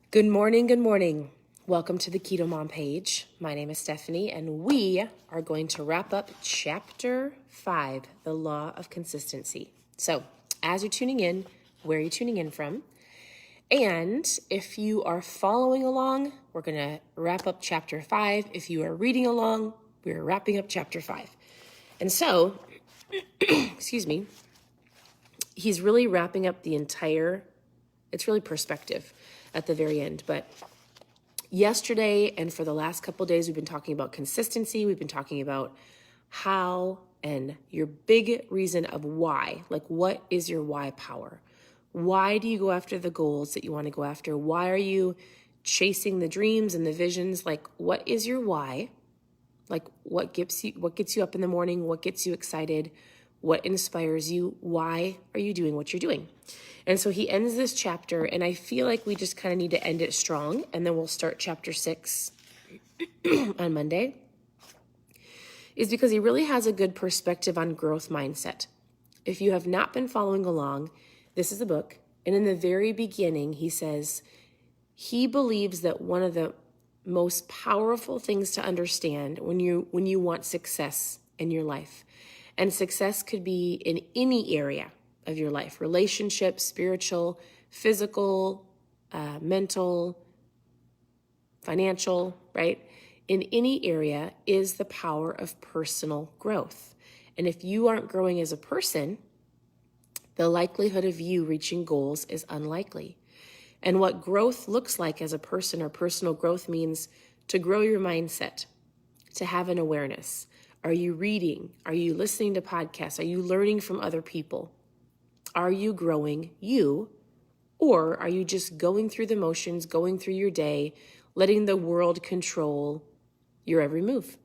Good morning, good morning. Welcome to the Keto Mom page. My name is Stephanie, and we are going to wrap up Chapter 5, The Law of Consistency. So, as you're tuning in, where are you tuning in from? And if you are following along, we're going to wrap up Chapter 5. If you are reading along, we're wrapping up Chapter 5. And so, excuse me, he's really wrapping up the entire, it's really perspective at the very end. But yesterday and for the last couple of days, we've been talking about consistency. We've been talking about how and your big reason of why. Like, what is your why power? Why do you go after the goals that you want to go after? Why are you chasing the dreams and the visions? Like, what is your why? Like, what gets you up in the morning? What gets you excited? What inspires you? Why are you doing what you're doing? And so he ends this chapter, and I feel like we just kind of need to end it strong, and then we'll start Chapter 6 on Monday, is because he really has a good perspective on growth mindset. If you have not been following along, this is a book, and in the very beginning, he says he believes that one of the most powerful things to understand when you want success in your life, and success could be in any area of your life, relationships, spiritual, physical, mental, financial, right? In any area is the power of personal growth. And if you aren't growing as a person, the likelihood of you reaching goals is unlikely. And what growth looks like as a person, or personal growth, means to grow your mindset, to have an awareness. Are you reading? Are you listening to podcasts? Are you learning from other people? Are you growing you, or are you just going through the motions, going through your day, letting the world control your every move?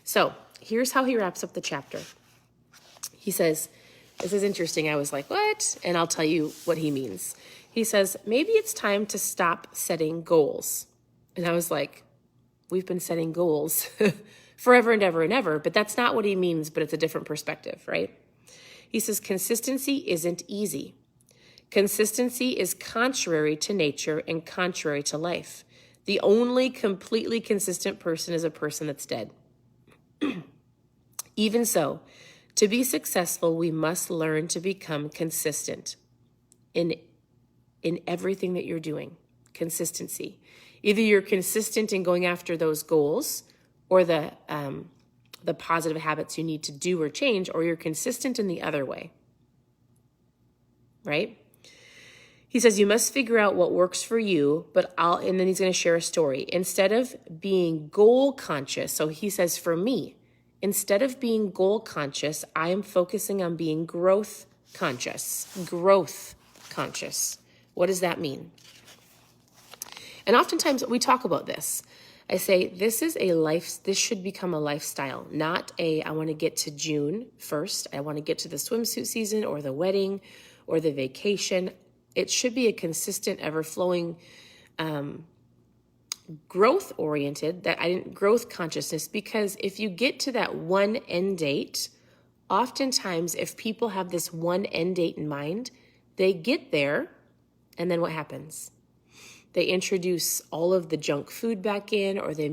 So here's how he wraps up the chapter. He says, this is interesting. I was like, what? And I'll tell you what he means. He says, maybe it's time to stop setting goals. And I was like, we've been setting goals forever and ever and ever, but that's not what he means, but it's a different perspective, right? He says, consistency isn't easy. Consistency is contrary to nature and contrary to life. The only completely consistent person is a person that's dead. Even so, to be successful, we must learn to become consistent in everything that you're doing. Consistency. Either you're consistent in going after those goals, or the positive habits you need to do or change, or you're consistent in the other way, right? He says you must figure out what works for you, and then he's going to share a story. Instead of being goal conscious, so he says for me, instead of being goal conscious, I am focusing on being growth conscious. Growth conscious. What does that mean? And oftentimes we talk about this. I say, this should become a lifestyle, not I want to get to June 1st. I want to get to the swimsuit season or the wedding or the vacation. It should be a consistent, ever-flowing, growth-oriented, growth consciousness, because if you get to that one end date, oftentimes if people have this one end date in mind, they get there, and then what happens? They introduce all of the junk food back in, or they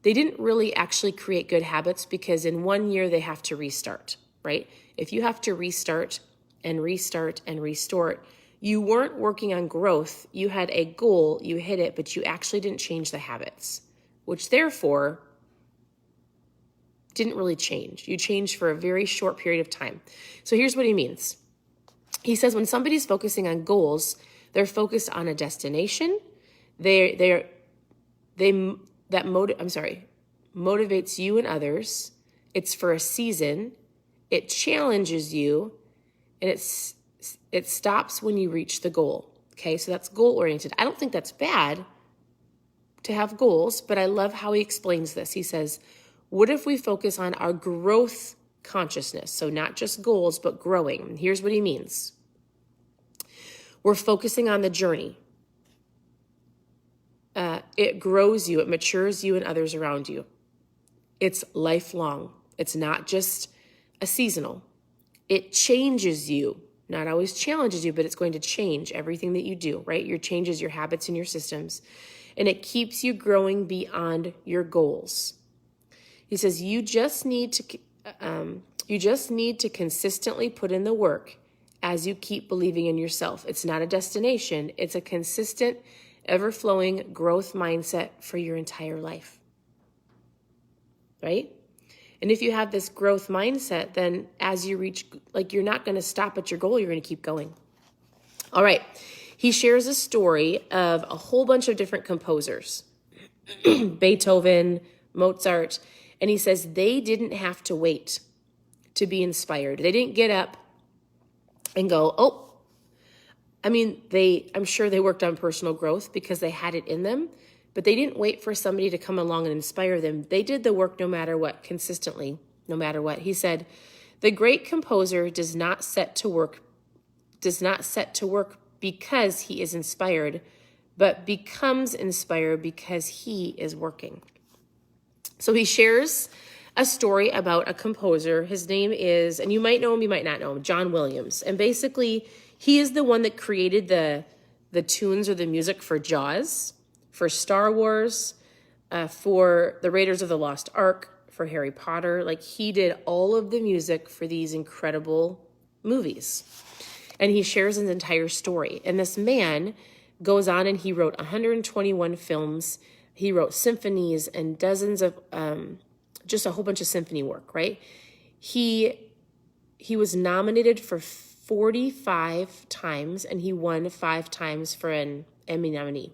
didn't really actually create good habits, because in 1 year they have to restart, right? If you have to restart and restart and restart, you weren't working on growth. You had a goal, you hit it, but you actually didn't change the habits, which therefore didn't really change. You changed for a very short period of time. So here's what he means. He says when somebody's focusing on goals, they're focused on a destination. Motivates you and others. It's for a season. It challenges you, and it stops when you reach the goal. Okay, so that's goal oriented. I don't think that's bad to have goals, but I love how he explains this. He says, what if we focus on our growth consciousness? So not just goals, but growing. And here's what he means. We're focusing on the journey. It grows you, it matures you and others around you. It's lifelong. It's not just a seasonal. It changes you Not always challenges you, but it's going to change everything that you do, right? Your changes, your habits, and your systems. And it keeps you growing beyond your goals. He says, you just need to consistently put in the work as you keep believing in yourself. It's not a destination. It's a consistent, ever-flowing growth mindset for your entire life, right? And if you have this growth mindset, then as you reach, you're not going to stop at your goal. You're going to keep going. All right. He shares a story of a whole bunch of different composers, Beethoven, Mozart, and he says they didn't have to wait to be inspired. They didn't get up and go, I'm sure they worked on personal growth because they had it in them, but they didn't wait for somebody to come along and inspire them. They did the work no matter what, consistently, no matter what. He said, the great composer does not set to work because he is inspired, but becomes inspired because he is working. So he shares a story about a composer. His name is, and you might know him, you might not know him, John Williams. And basically, he is the one that created the tunes or the music for Jaws, for Star Wars, for the Raiders of the Lost Ark, for Harry Potter. He did all of the music for these incredible movies. And he shares his entire story. And this man goes on and he wrote 121 films. He wrote symphonies and dozens of, just a whole bunch of symphony work, right? He was nominated for 45 times and he won 5 times for an Emmy nominee,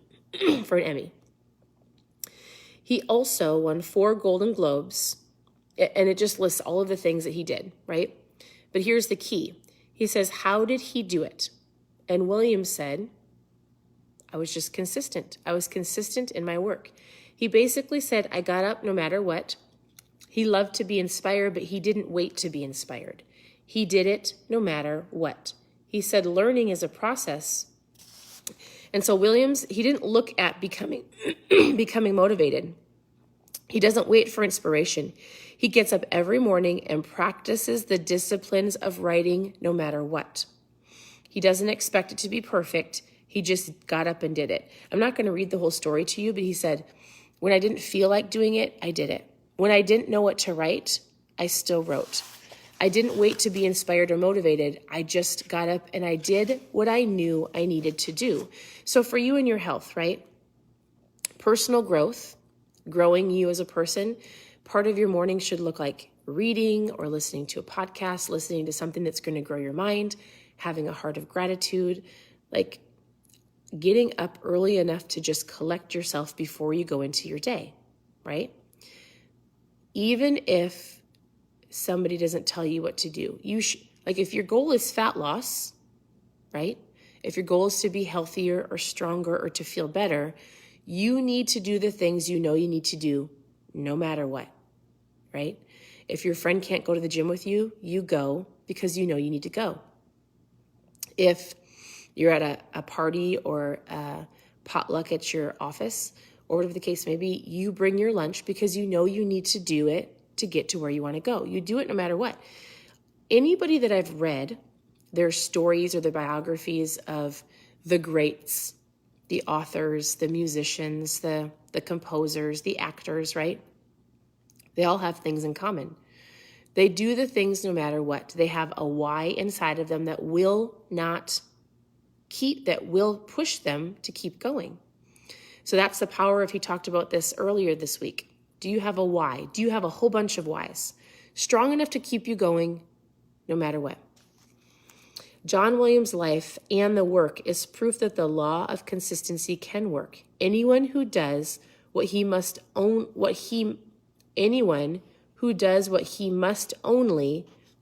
for an Emmy. He also won 4 Golden Globes, and it just lists all of the things that he did, right? But here's the key. He says, how did he do it? And Williams said, I was just consistent. I was consistent in my work. He basically said, I got up no matter what. He loved to be inspired, but he didn't wait to be inspired. He did it no matter what. He said, learning is a process. And so Williams, he didn't look at becoming motivated. He doesn't wait for inspiration. He gets up every morning and practices the disciplines of writing no matter what. He doesn't expect it to be perfect. He just got up and did it. I'm not going to read the whole story to you, but he said, when I didn't feel like doing it, I did it. When I didn't know what to write, I still wrote. I didn't wait to be inspired or motivated. I just got up and I did what I knew I needed to do. So for you and your health, right? Personal growth, growing you as a person, part of your morning should look like reading or listening to a podcast, listening to something that's going to grow your mind, having a heart of gratitude, getting up early enough to just collect yourself before you go into your day, right? Even if somebody doesn't tell you what to do, if your goal is fat loss, right? If your goal is to be healthier or stronger or to feel better, you need to do the things you know you need to do no matter what, right? If your friend can't go to the gym with you, you go because you know you need to go. If you're at a party or a potluck at your office, or whatever the case may be, you bring your lunch because you know you need to do it to get to where you want to go. You do it no matter what. Anybody that I've read their stories or their biographies of the greats, the authors, the musicians, the composers, the actors, right? They all have things in common. They do the things no matter what. They have a why inside of them that will push them to keep going. So that's the power of, he talked about this earlier this week. Do you have a why? Do you have a whole bunch of whys? Strong enough to keep you going no matter what. John Williams' life and the work is proof that the law of consistency can work. Anyone who does what he must only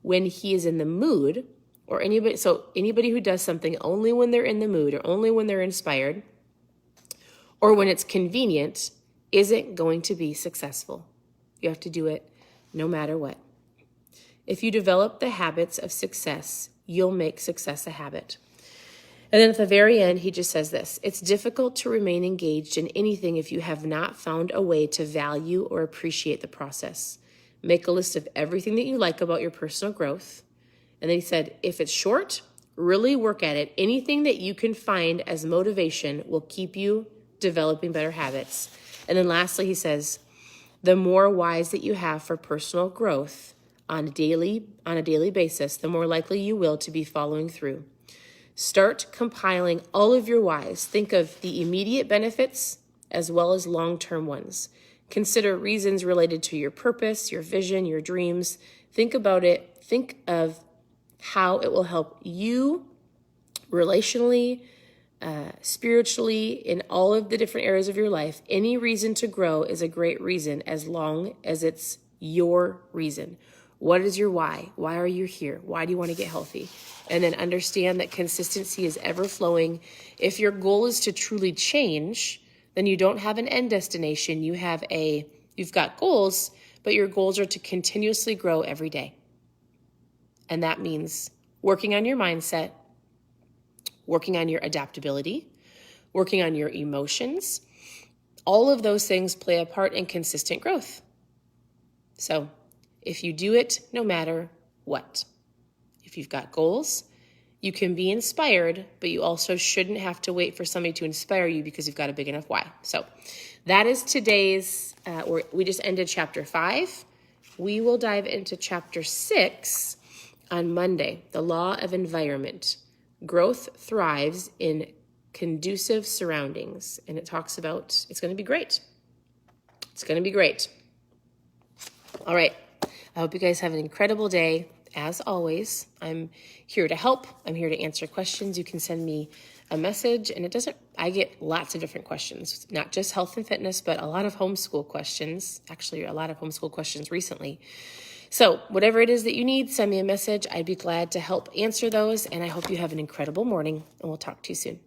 when he is in the mood, or anybody who does something only when they're in the mood or only when they're inspired or when it's convenient isn't going to be successful. You have to do it no matter what. If you develop the habits of success, you'll make success a habit. And then at the very end, he just says this: it's difficult to remain engaged in anything if you have not found a way to value or appreciate the process. Make a list of everything that you like about your personal growth. And then he said, if it's short Really work at it. Anything that you can find as motivation will keep you developing better habits. And then lastly, he says, the more whys that you have for personal growth on a daily basis, the more likely you will to be following through. Start compiling all of your whys. Think of the immediate benefits as well as long-term ones. Consider reasons related to your purpose, your vision, your dreams. Think about it. Think of how it will help you relationally, spiritually, in all of the different areas of your life. Any reason to grow is a great reason as long as it's your reason. What is your why? Why are you here? Why do you want to get healthy? And then understand that consistency is ever flowing. If your goal is to truly change, then you don't have an end destination. You've got goals, but your goals are to continuously grow every day. And that means working on your mindset, working on your adaptability, working on your emotions. All of those things play a part in consistent growth. So if you do it no matter what, if you've got goals, you can be inspired, but you also shouldn't have to wait for somebody to inspire you because you've got a big enough why. So that is today's, we just ended chapter 5. We will dive into chapter 6 on Monday, the law of environment. Growth thrives in conducive surroundings. And it talks about, it's going to be great. It's going to be great. All right. I hope you guys have an incredible day. As always, I'm here to help. I'm here to answer questions. You can send me a message, and I get lots of different questions, not just health and fitness, but a lot of homeschool questions, actually a lot of homeschool questions recently. So whatever it is that you need, send me a message. I'd be glad to help answer those, and I hope you have an incredible morning, and we'll talk to you soon.